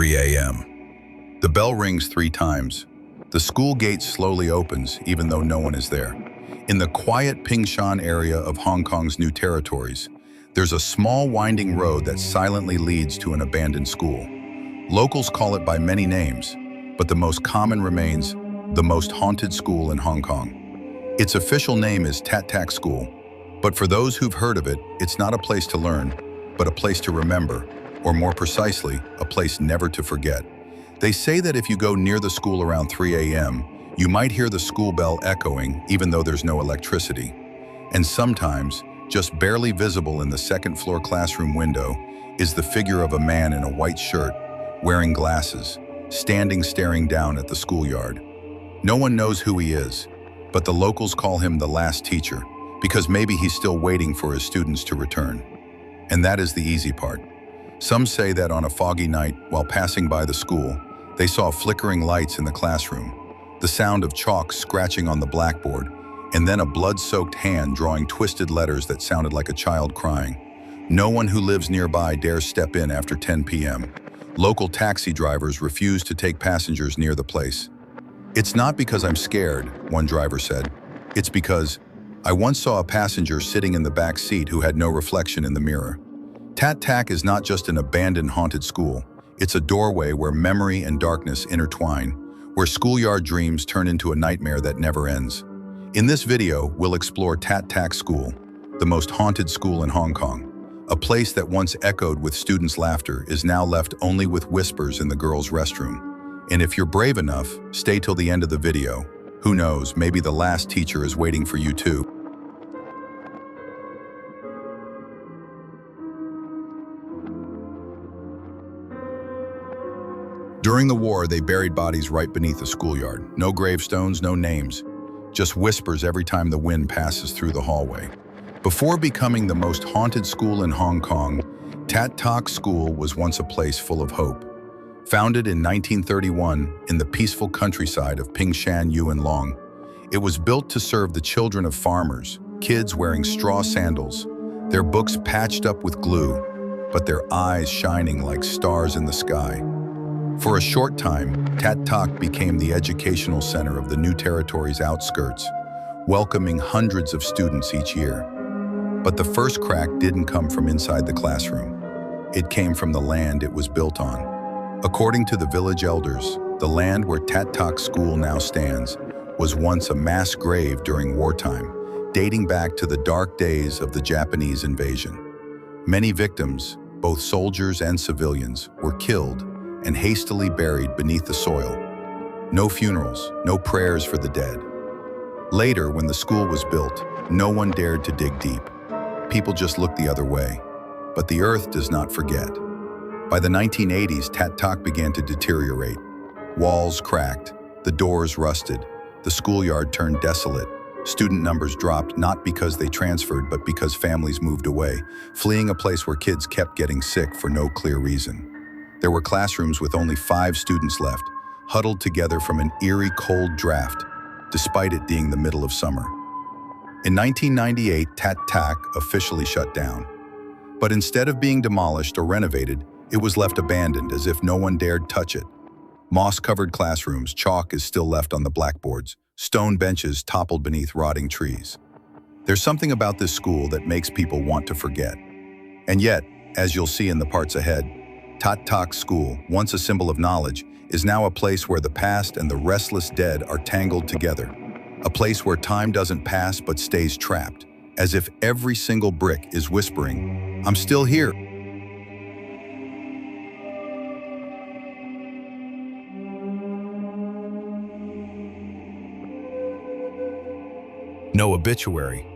3 a.m. The bell rings 3 times. The school gate slowly opens, even though no one is there. In the quiet Pingshan area of Hong Kong's New Territories, there's a small winding road that silently leads to an abandoned school. Locals call it by many names, but the most common remains the most haunted school in Hong Kong. Its official name is Tat Tak School, but for those who've heard of it, it's not a place to learn, but a place to remember, or more precisely, a place never to forget. They say that if you go near the school around 3 a.m., you might hear the school bell echoing even though there's no electricity. And sometimes, just barely visible in the second-floor classroom window, is the figure of a man in a white shirt, wearing glasses, standing staring down at the schoolyard. No one knows who he is, but the locals call him the last teacher, because maybe he's still waiting for his students to return. And that is the easy part. Some say that on a foggy night, while passing by the school, they saw flickering lights in the classroom, the sound of chalk scratching on the blackboard, and then a blood-soaked hand drawing twisted letters that sounded like a child crying. No one who lives nearby dares step in after 10 p.m. Local taxi drivers refuse to take passengers near the place. "It's not because I'm scared," one driver said. "It's because I once saw a passenger sitting in the back seat who had no reflection in the mirror." Tat Tak is not just an abandoned haunted school. It's a doorway where memory and darkness intertwine, where schoolyard dreams turn into a nightmare that never ends. In this video, we'll explore Tat Tak School, the most haunted school in Hong Kong. A place that once echoed with students' laughter is now left only with whispers in the girls' restroom. And if you're brave enough, stay till the end of the video. Who knows, maybe the last teacher is waiting for you too. During the war, they buried bodies right beneath the schoolyard. No gravestones, no names, just whispers every time the wind passes through the hallway. Before becoming the most haunted school in Hong Kong, Tat Tak School was once a place full of hope. Founded in 1931 in the peaceful countryside of Pingshan, Yuen Long, it was built to serve the children of farmers, kids wearing straw sandals, their books patched up with glue, but their eyes shining like stars in the sky. For a short time, Tat Tak became the educational center of the New Territories' outskirts, welcoming hundreds of students each year. But the first crack didn't come from inside the classroom. It came from the land it was built on. According to the village elders, the land where Tat Tak School now stands was once a mass grave during wartime, dating back to the dark days of the Japanese invasion. Many victims, both soldiers and civilians, were killed and hastily buried beneath the soil. No funerals, no prayers for the dead. Later, when the school was built, no one dared to dig deep. People just looked the other way. But the earth does not forget. By the 1980s, Tat Tak began to deteriorate. Walls cracked, the doors rusted, the schoolyard turned desolate. Student numbers dropped not because they transferred, but because families moved away, fleeing a place where kids kept getting sick for no clear reason. There were classrooms with only 5 students left, huddled together from an eerie cold draft, despite it being the middle of summer. In 1998, Tat Tak officially shut down. But instead of being demolished or renovated, it was left abandoned as if no one dared touch it. Moss-covered classrooms, chalk is still left on the blackboards, stone benches toppled beneath rotting trees. There's something about this school that makes people want to forget. And yet, as you'll see in the parts ahead, Tat Tak School, once a symbol of knowledge, is now a place where the past and the restless dead are tangled together. A place where time doesn't pass but stays trapped, as if every single brick is whispering, "I'm still here." No obituary,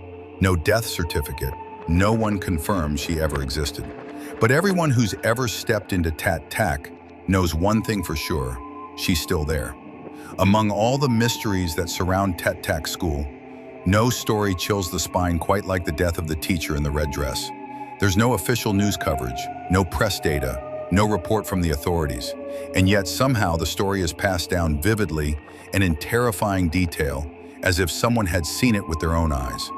no death certificate, no one confirms she ever existed. But everyone who's ever stepped into Tat Tak knows one thing for sure: she's still there. Among all the mysteries that surround Tat Tak School, no story chills the spine quite like the death of the teacher in the red dress. There's no official news coverage, no press data, no report from the authorities, and yet somehow the story is passed down vividly and in terrifying detail, as if someone had seen it with their own eyes.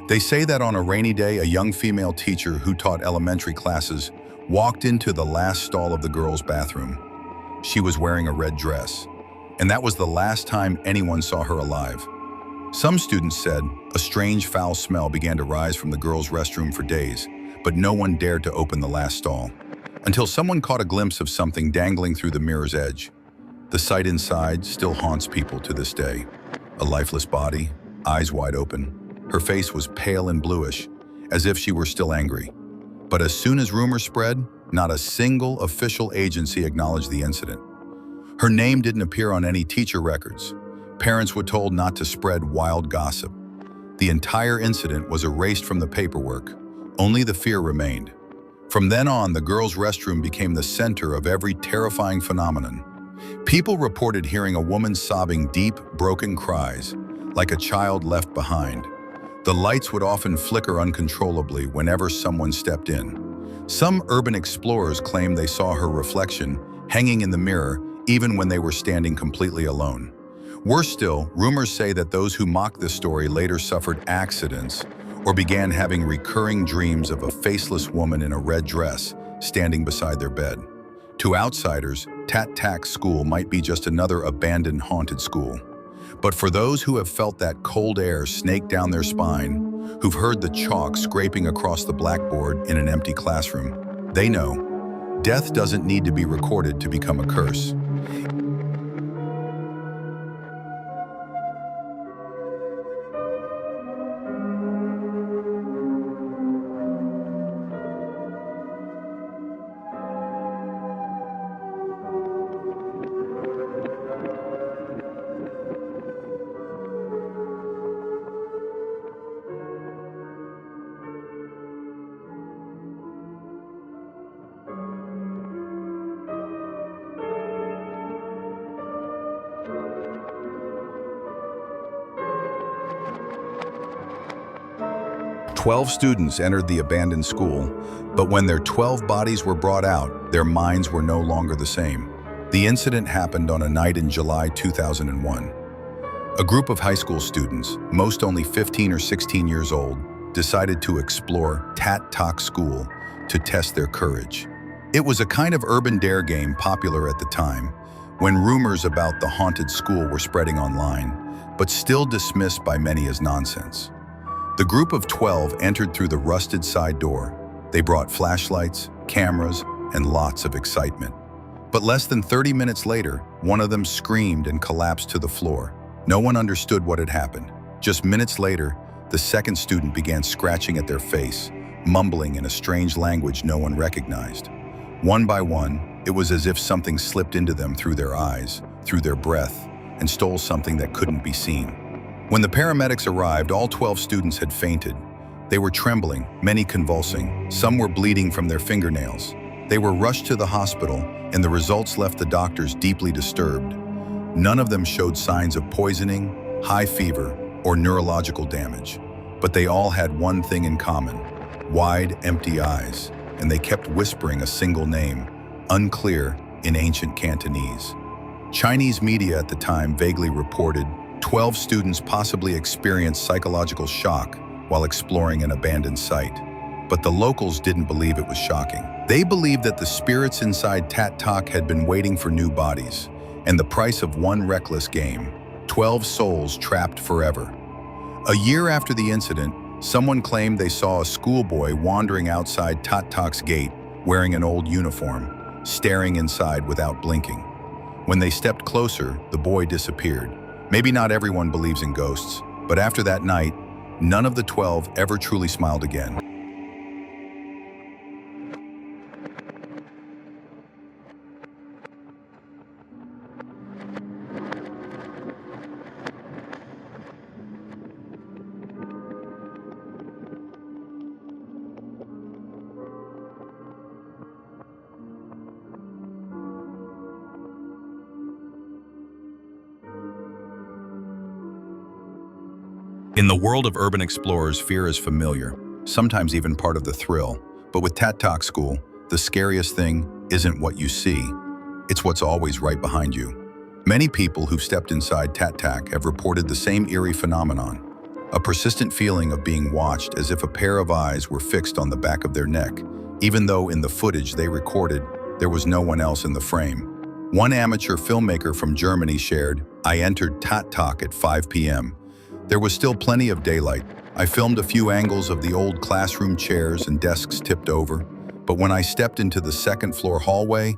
They say that on a rainy day, a young female teacher who taught elementary classes walked into the last stall of the girls' bathroom. She was wearing a red dress, and that was the last time anyone saw her alive. Some students said a strange foul smell began to rise from the girls' restroom for days, but no one dared to open the last stall, until someone caught a glimpse of something dangling through the mirror's edge. The sight inside still haunts people to this day. A lifeless body, eyes wide open. Her face was pale and bluish, as if she were still angry. But as soon as rumors spread, not a single official agency acknowledged the incident. Her name didn't appear on any teacher records. Parents were told not to spread wild gossip. The entire incident was erased from the paperwork. Only the fear remained. From then on, the girls' restroom became the center of every terrifying phenomenon. People reported hearing a woman sobbing deep, broken cries, like a child left behind. The lights would often flicker uncontrollably whenever someone stepped in. Some urban explorers claimed they saw her reflection hanging in the mirror even when they were standing completely alone. Worse still, rumors say that those who mocked this story later suffered accidents or began having recurring dreams of a faceless woman in a red dress standing beside their bed. To outsiders, Tat Tak School might be just another abandoned haunted school. But for those who have felt that cold air snake down their spine, who've heard the chalk scraping across the blackboard in an empty classroom, they know death doesn't need to be recorded to become a curse. 12 students entered the abandoned school, but when their 12 bodies were brought out, their minds were no longer the same. The incident happened on a night in July 2001. A group of high school students, most only 15 or 16 years old, decided to explore Tat Tak School to test their courage. It was a kind of urban dare game popular at the time, when rumors about the haunted school were spreading online, but still dismissed by many as nonsense. The group of 12 entered through the rusted side door. They brought flashlights, cameras, and lots of excitement. But less than 30 minutes later, one of them screamed and collapsed to the floor. No one understood what had happened. Just minutes later, the second student began scratching at their face, mumbling in a strange language no one recognized. One by one, it was as if something slipped into them through their eyes, through their breath, and stole something that couldn't be seen. When the paramedics arrived, all 12 students had fainted. They were trembling, many convulsing. Some were bleeding from their fingernails. They were rushed to the hospital, and the results left the doctors deeply disturbed. None of them showed signs of poisoning, high fever, or neurological damage. But they all had one thing in common: wide, empty eyes, and they kept whispering a single name, unclear in ancient Cantonese. Chinese media at the time vaguely reported 12 students possibly experienced psychological shock while exploring an abandoned site. But the locals didn't believe it was shocking. They believed that the spirits inside Tat Tak had been waiting for new bodies, and the price of one reckless game, 12 souls trapped forever. A year after the incident, someone claimed they saw a schoolboy wandering outside Tat Tak's gate wearing an old uniform, staring inside without blinking. When they stepped closer, the boy disappeared. Maybe not everyone believes in ghosts, but after that night, none of the 12 ever truly smiled again. In the world of urban explorers, fear is familiar, sometimes even part of the thrill. But with Tat Tak School, the scariest thing isn't what you see, it's what's always right behind you. Many people who've stepped inside Tat Tak have reported the same eerie phenomenon, a persistent feeling of being watched as if a pair of eyes were fixed on the back of their neck, even though in the footage they recorded, there was no one else in the frame. One amateur filmmaker from Germany shared, "I entered Tat Tak at 5 p.m. There was still plenty of daylight. I filmed a few angles of the old classroom chairs and desks tipped over, but when I stepped into the second-floor hallway,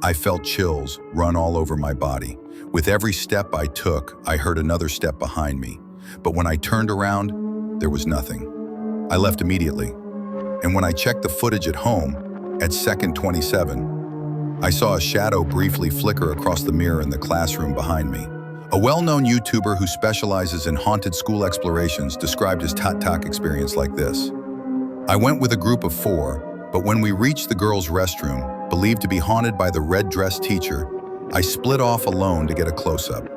I felt chills run all over my body. With every step I took, I heard another step behind me. But when I turned around, there was nothing. I left immediately. And when I checked the footage at home, at second 27, I saw a shadow briefly flicker across the mirror in the classroom behind me." A well-known YouTuber who specializes in haunted school explorations described his Tat Tak experience like this. "I went with a group of 4, but when we reached the girls' restroom, believed to be haunted by the red-dressed teacher, I split off alone to get a close-up.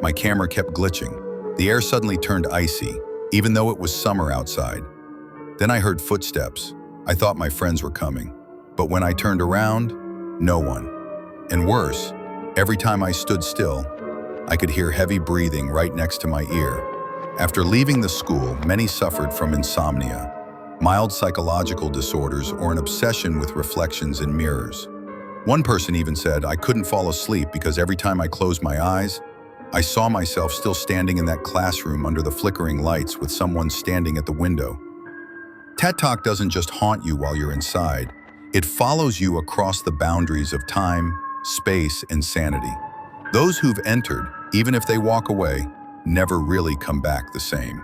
My camera kept glitching. The air suddenly turned icy, even though it was summer outside. Then I heard footsteps. I thought my friends were coming. But when I turned around, no one. And worse, every time I stood still, I could hear heavy breathing right next to my ear." After leaving the school, many suffered from insomnia, mild psychological disorders, or an obsession with reflections in mirrors. One person even said, "I couldn't fall asleep because every time I closed my eyes, I saw myself still standing in that classroom under the flickering lights with someone standing at the window." Tat Tak doesn't just haunt you while you're inside. It follows you across the boundaries of time, space, and sanity. Those who've entered, even if they walk away, never really come back the same.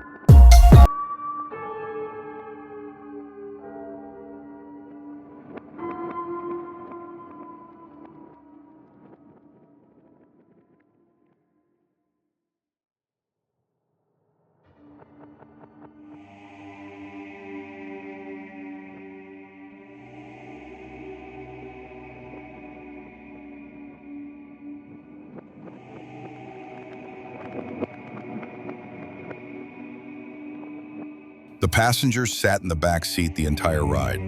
The passengers sat in the back seat the entire ride.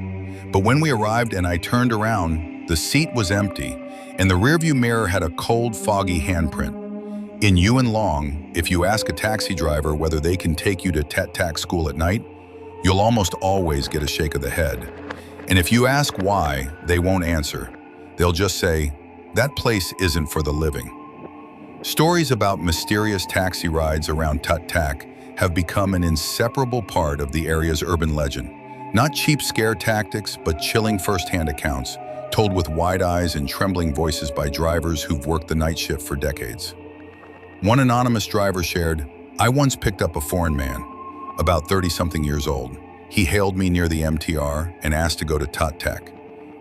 But when we arrived and I turned around, the seat was empty, and the rearview mirror had a cold, foggy handprint. In Yuen Long, if you ask a taxi driver whether they can take you to Tat Tak School at night, you'll almost always get a shake of the head. And if you ask why, they won't answer. They'll just say, "That place isn't for the living." Stories about mysterious taxi rides around Tat Tak have become an inseparable part of the area's urban legend. Not cheap scare tactics, but chilling first-hand accounts, told with wide eyes and trembling voices by drivers who've worked the night shift for decades. One anonymous driver shared, "I once picked up a foreign man, about 30-something years old. He hailed me near the MTR and asked to go to Tat Tak.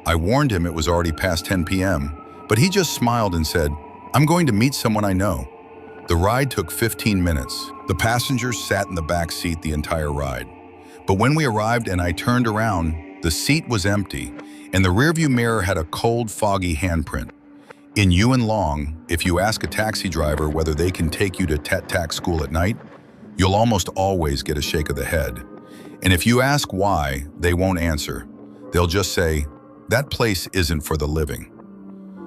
I warned him it was already past 10 p.m., but he just smiled and said, 'I'm going to meet someone I know.' The ride took 15 minutes. The passengers sat in the back seat the entire ride. But when we arrived and I turned around, the seat was empty, and the rearview mirror had a cold, foggy handprint. In Yuen Long, if you ask a taxi driver whether they can take you to Tat Tak School at night, you'll almost always get a shake of the head. And if you ask why, they won't answer. They'll just say, "That place isn't for the living."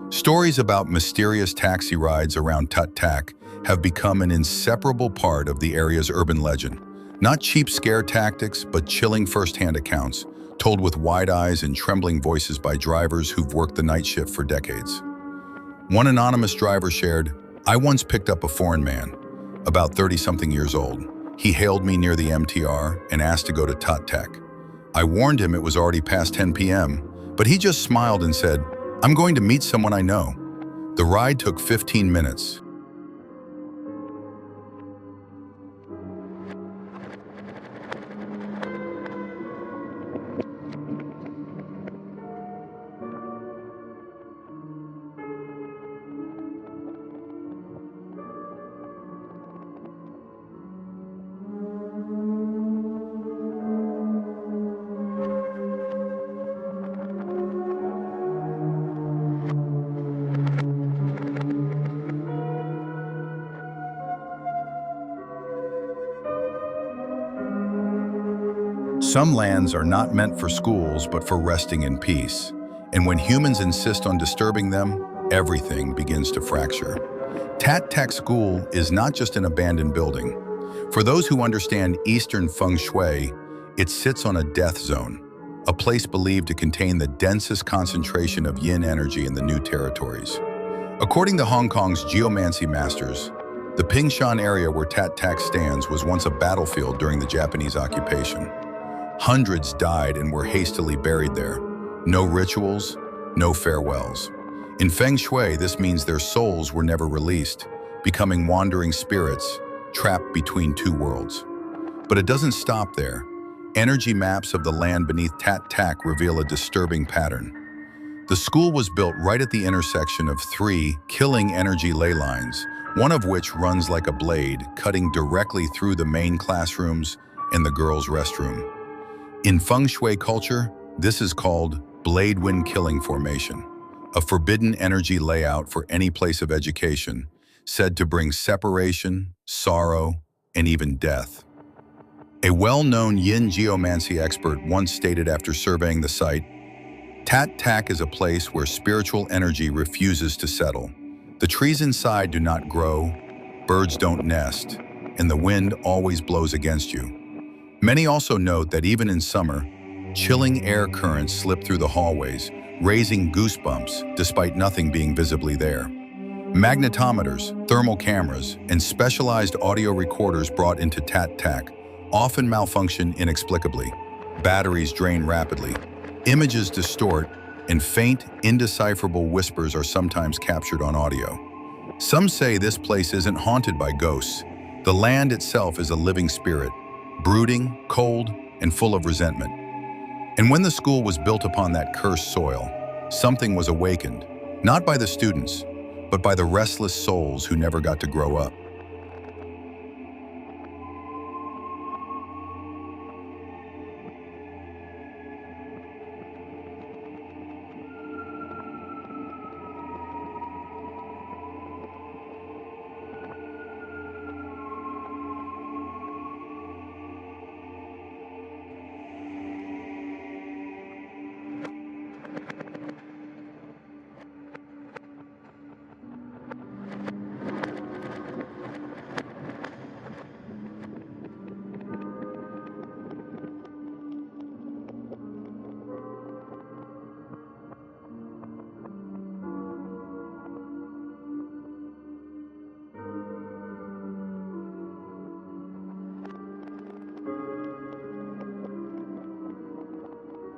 Stories about mysterious taxi rides around Tat Tak have become an inseparable part of the area's urban legend. Not cheap scare tactics, but chilling first-hand accounts, told with wide eyes and trembling voices by drivers who've worked the night shift for decades. One anonymous driver shared, "I once picked up a foreign man, about 30-something years old. He hailed me near the MTR and asked to go to Tat Tak. I warned him it was already past 10 p.m., but he just smiled and said, 'I'm going to meet someone I know.' The ride took 15 minutes. Some lands are not meant for schools, but for resting in peace. And when humans insist on disturbing them, everything begins to fracture. Tat Tak School is not just an abandoned building. For those who understand Eastern feng shui, it sits on a death zone, a place believed to contain the densest concentration of yin energy in the New Territories. According to Hong Kong's geomancy masters, the Pingshan area where Tat Tak stands was once a battlefield during the Japanese occupation. Hundreds died and were hastily buried there. No rituals, no farewells. In Feng Shui, this means their souls were never released, becoming wandering spirits trapped between two worlds. But it doesn't stop there. Energy maps of the land beneath Tat Tak reveal a disturbing pattern. The school was built right at the intersection of three killing energy ley lines, one of which runs like a blade, cutting directly through the main classrooms and the girls' restroom. In Feng Shui culture, this is called blade wind killing formation, a forbidden energy layout for any place of education, said to bring separation, sorrow, and even death. A well-known yin geomancy expert once stated after surveying the site, Tat Tak is a place where spiritual energy refuses to settle. The trees inside do not grow, birds don't nest, and the wind always blows against you. Many also note that even in summer, chilling air currents slip through the hallways, raising goosebumps despite nothing being visibly there. Magnetometers, thermal cameras, and specialized audio recorders brought into Tat Tak often malfunction inexplicably. Batteries drain rapidly, images distort, and faint, indecipherable whispers are sometimes captured on audio. Some say this place isn't haunted by ghosts. The land itself is a living spirit, brooding, cold, and full of resentment. And when the school was built upon that cursed soil, something was awakened, not by the students, but by the restless souls who never got to grow up.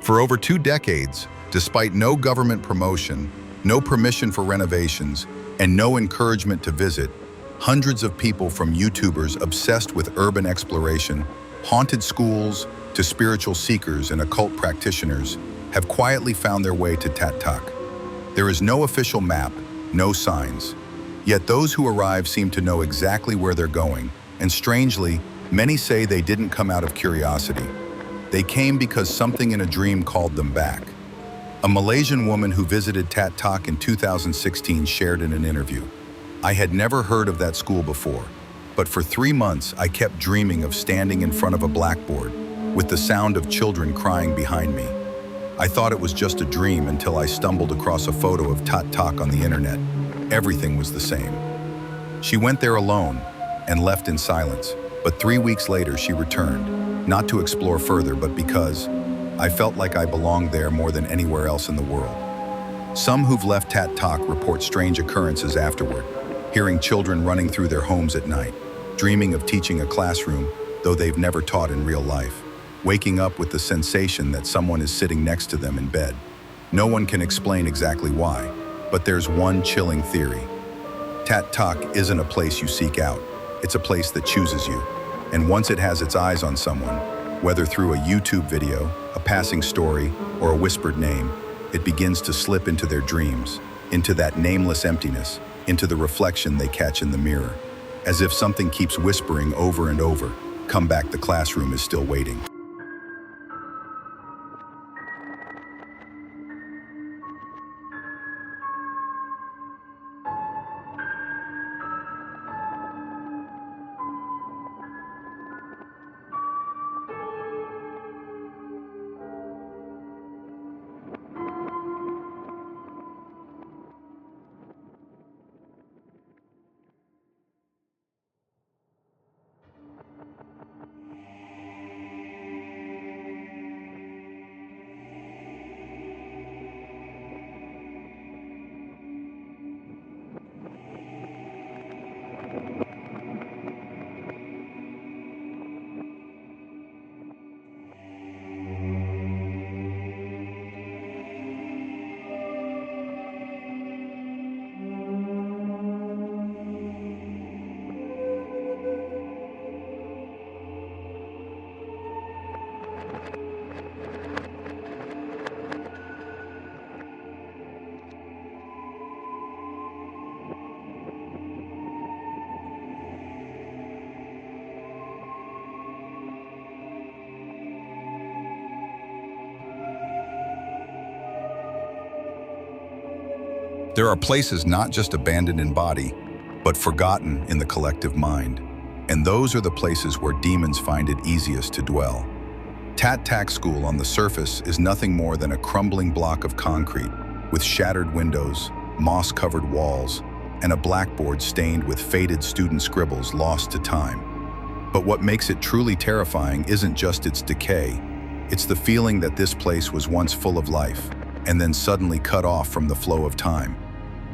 For over 2 decades, despite no government promotion, no permission for renovations, and no encouragement to visit, hundreds of people from YouTubers obsessed with urban exploration, haunted schools, to spiritual seekers and occult practitioners have quietly found their way to Tat Tak. There is no official map, no signs. Yet those who arrive seem to know exactly where they're going, and strangely, many say they didn't come out of curiosity. They came because something in a dream called them back. A Malaysian woman who visited Tat Tak in 2016 shared in an interview, "I had never heard of that school before, but for 3 months I kept dreaming of standing in front of a blackboard with the sound of children crying behind me. I thought it was just a dream until I stumbled across a photo of Tat Tak on the internet. Everything was the same." She went there alone and left in silence, but 3 weeks later she returned, not to explore further, but because I felt like I belonged there more than anywhere else in the world. Some who've left Tat Tak report strange occurrences afterward, hearing children running through their homes at night, dreaming of teaching a classroom, though they've never taught in real life, waking up with the sensation that someone is sitting next to them in bed. No one can explain exactly why, but there's one chilling theory. Tat Tak isn't a place you seek out, it's a place that chooses you. And once it has its eyes on someone, whether through a YouTube video, a passing story, or a whispered name, it begins to slip into their dreams, into that nameless emptiness, into the reflection they catch in the mirror. As if something keeps whispering over and over, "Come back, the classroom is still waiting." There are places not just abandoned in body, but forgotten in the collective mind. And those are the places where demons find it easiest to dwell. Tat Tak School on the surface is nothing more than a crumbling block of concrete with shattered windows, moss-covered walls, and a blackboard stained with faded student scribbles lost to time. But what makes it truly terrifying isn't just its decay. It's the feeling that this place was once full of life, and then suddenly cut off from the flow of time.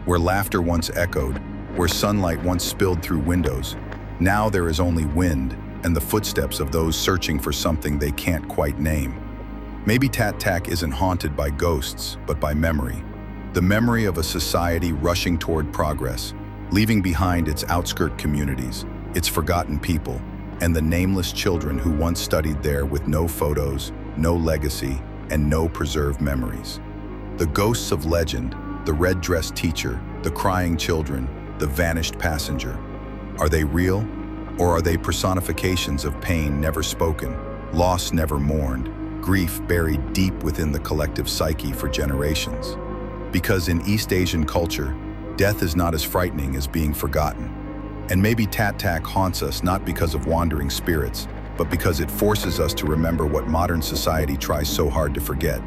Where laughter once echoed, where sunlight once spilled through windows, now there is only wind and the footsteps of those searching for something they can't quite name. Maybe Tat Tak isn't haunted by ghosts, but by memory. The memory of a society rushing toward progress, leaving behind its outskirt communities, its forgotten people, and the nameless children who once studied there with no photos, no legacy, and no preserved memories. The ghosts of legend, the red-dressed teacher, the crying children, the vanished passenger. Are they real, or are they personifications of pain never spoken, loss never mourned, grief buried deep within the collective psyche for generations? Because in East Asian culture, death is not as frightening as being forgotten. And maybe Tat Tak haunts us not because of wandering spirits, but because it forces us to remember what modern society tries so hard to forget.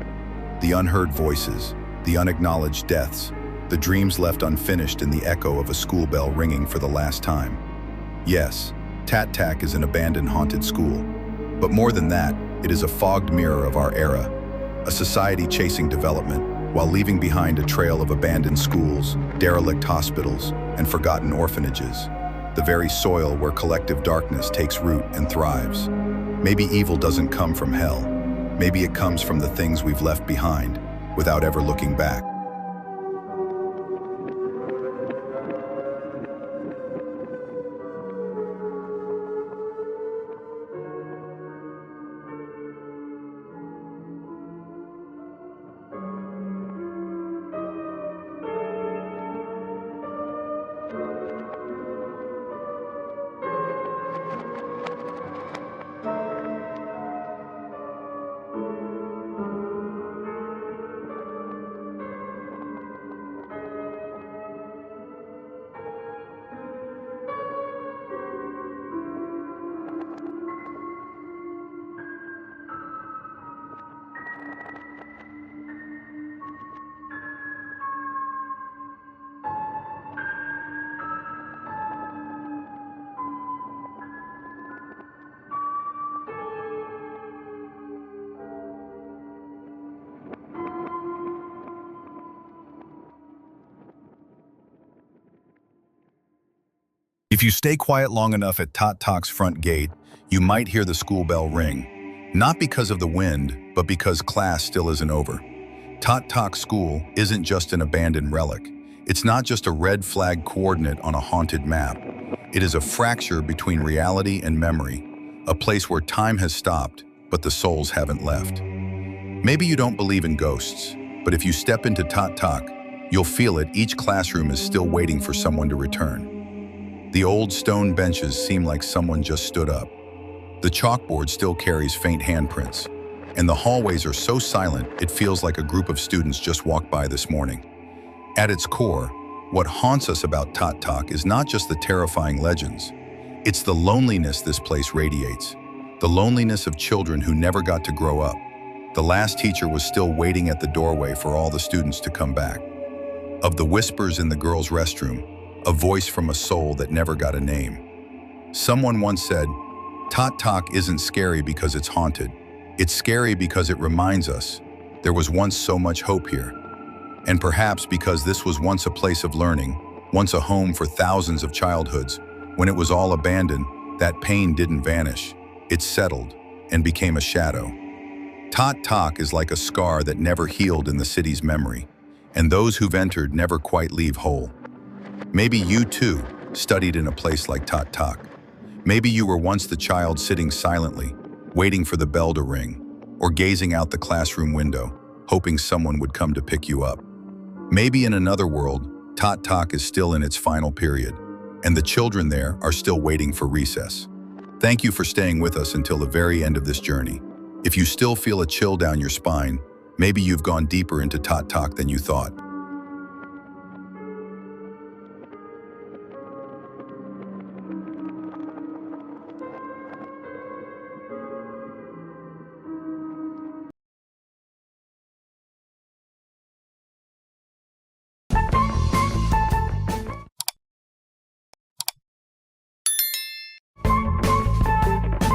The unheard voices, the unacknowledged deaths, the dreams left unfinished in the echo of a school bell ringing for the last time. Yes, Tat Tak is an abandoned haunted school. But more than that, it is a fogged mirror of our era, a society chasing development while leaving behind a trail of abandoned schools, derelict hospitals, and forgotten orphanages, the very soil where collective darkness takes root and thrives. Maybe evil doesn't come from hell. Maybe it comes from the things we've left behind without ever looking back. If you stay quiet long enough at Tat Tak's front gate, you might hear the school bell ring. Not because of the wind, but because class still isn't over. Tat Tak School isn't just an abandoned relic. It's not just a red flag coordinate on a haunted map. It is a fracture between reality and memory, a place where time has stopped, but the souls haven't left. Maybe you don't believe in ghosts, but if you step into Tat Tak, you'll feel it. Each classroom is still waiting for someone to return. The old stone benches seem like someone just stood up. The chalkboard still carries faint handprints, and the hallways are so silent it feels like a group of students just walked by this morning. At its core, what haunts us about Tat Tak is not just the terrifying legends. It's the loneliness this place radiates, the loneliness of children who never got to grow up. The last teacher was still waiting at the doorway for all the students to come back. Of the whispers in the girls' restroom, a voice from a soul that never got a name. Someone once said, Tat Tak isn't scary because it's haunted. It's scary because it reminds us there was once so much hope here. And perhaps because this was once a place of learning, once a home for thousands of childhoods, when it was all abandoned, that pain didn't vanish. It settled and became a shadow. Tat Tak is like a scar that never healed in the city's memory, and those who've entered never quite leave whole. Maybe you too studied in a place like Tat Tak. Maybe you were once the child sitting silently, waiting for the bell to ring, or gazing out the classroom window, hoping someone would come to pick you up. Maybe in another world, Tat Tak is still in its final period, and the children there are still waiting for recess. Thank you for staying with us until the very end of this journey. If you still feel a chill down your spine, maybe you've gone deeper into Tat Tak than you thought.